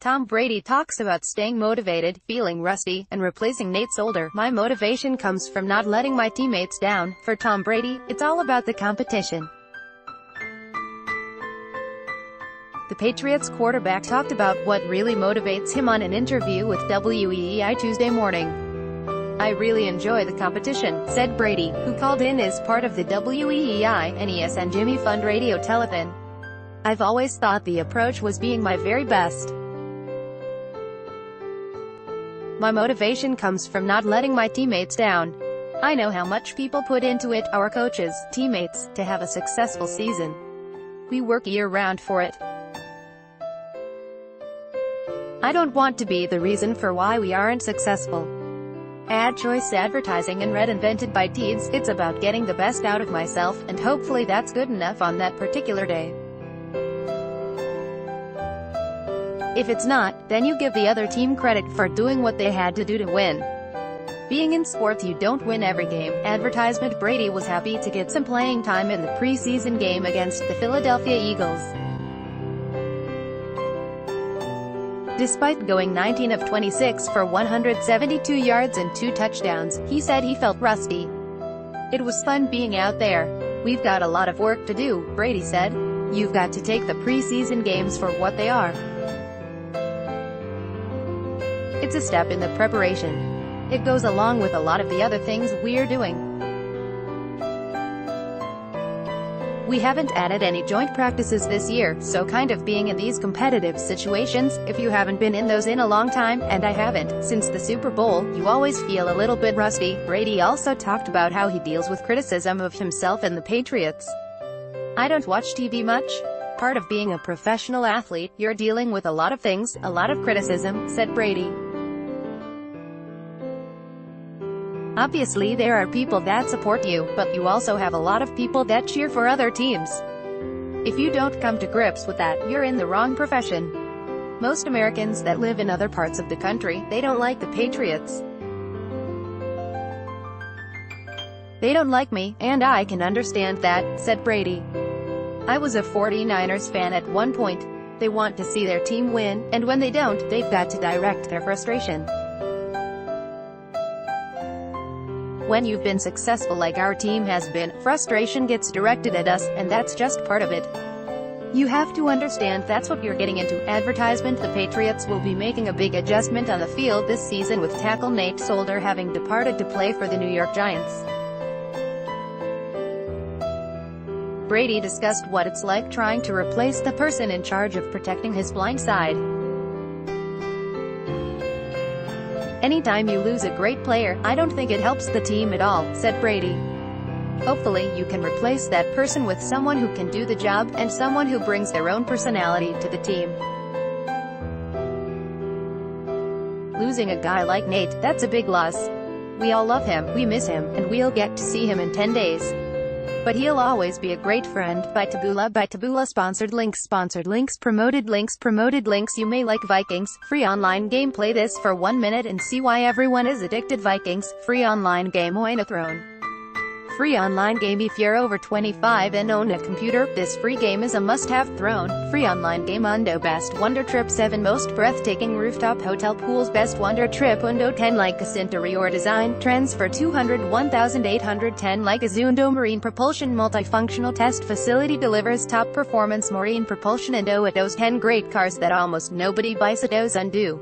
Tom Brady talks about staying motivated, feeling rusty, and replacing Nate Solder. My motivation comes from not letting my teammates down. For Tom Brady, it's all about the competition. The Patriots quarterback talked about what really motivates him on an interview with WEEI Tuesday morning. "I really enjoy the competition," said Brady, who called in as part of the WEEI NES and Jimmy Fund radio telethon. "I've always thought the approach was being my very best. My motivation comes from not letting my teammates down. I know how much people put into it, our coaches, teammates, to have a successful season. We work year-round for it. I don't want to be the reason for why we aren't successful. Ad choice advertising and Red invented by Teeds. It's about getting the best out of myself, and hopefully that's good enough on that particular day. If it's not, then you give the other team credit for doing what they had to do to win. Being in sports, you don't win every game." Advertisement. Brady was happy to get some playing time in the preseason game against the Philadelphia Eagles. Despite going 19 of 26 for 172 yards and 2 touchdowns, he said he felt rusty. "It was fun being out there. We've got a lot of work to do," Brady said. "You've got to take the preseason games for what they are. It's a step in the preparation. It goes along with a lot of the other things we're doing. We haven't added any joint practices this year, so kind of being in these competitive situations, if you haven't been in those in a long time, and I haven't, since the Super Bowl, you always feel a little bit rusty." Brady also talked about how he deals with criticism of himself and the Patriots. "I don't watch TV much. Part of being a professional athlete, you're dealing with a lot of things, a lot of criticism," said Brady. "Obviously there are people that support you, but you also have a lot of people that cheer for other teams. If you don't come to grips with that, you're in the wrong profession. Most Americans that live in other parts of the country, they don't like the Patriots. They don't like me, and I can understand that," said Brady. "I was a 49ers fan at one point. They want to see their team win, and when they don't, they've got to direct their frustration. When you've been successful like our team has been, frustration gets directed at us, and that's just part of it. You have to understand that's what you're getting into." Advertisement. The Patriots will be making a big adjustment on the field this season, with tackle Nate Solder having departed to play for the New York Giants. Brady discussed what it's like trying to replace the person in charge of protecting his blind side. "Anytime you lose a great player, I don't think it helps the team at all," said Brady. "Hopefully you can replace that person with someone who can do the job, and someone who brings their own personality to the team. Losing a guy like Nate, that's a big loss. We all love him, we miss him, and we'll get to see him in 10 days. But he'll always be a great friend." By Taboola. Sponsored links. Promoted links. You may like Vikings. Free online game. Play this for 1 minute and see why everyone is addicted. Vikings. Free online game. Win a throne. Free online game. If you're over 25 and own a computer, this free game is a must-have. Throne. Free online game. Undo Best Wonder Trip 7 Most Breathtaking Rooftop Hotel Pools. Best Wonder Trip. Undo 10 Like a Interior Design Trends for 201,810 Like a Zundo Marine Propulsion Multifunctional Test Facility delivers top performance marine propulsion. Undo at those 10 great cars that almost nobody buys at those. Undo.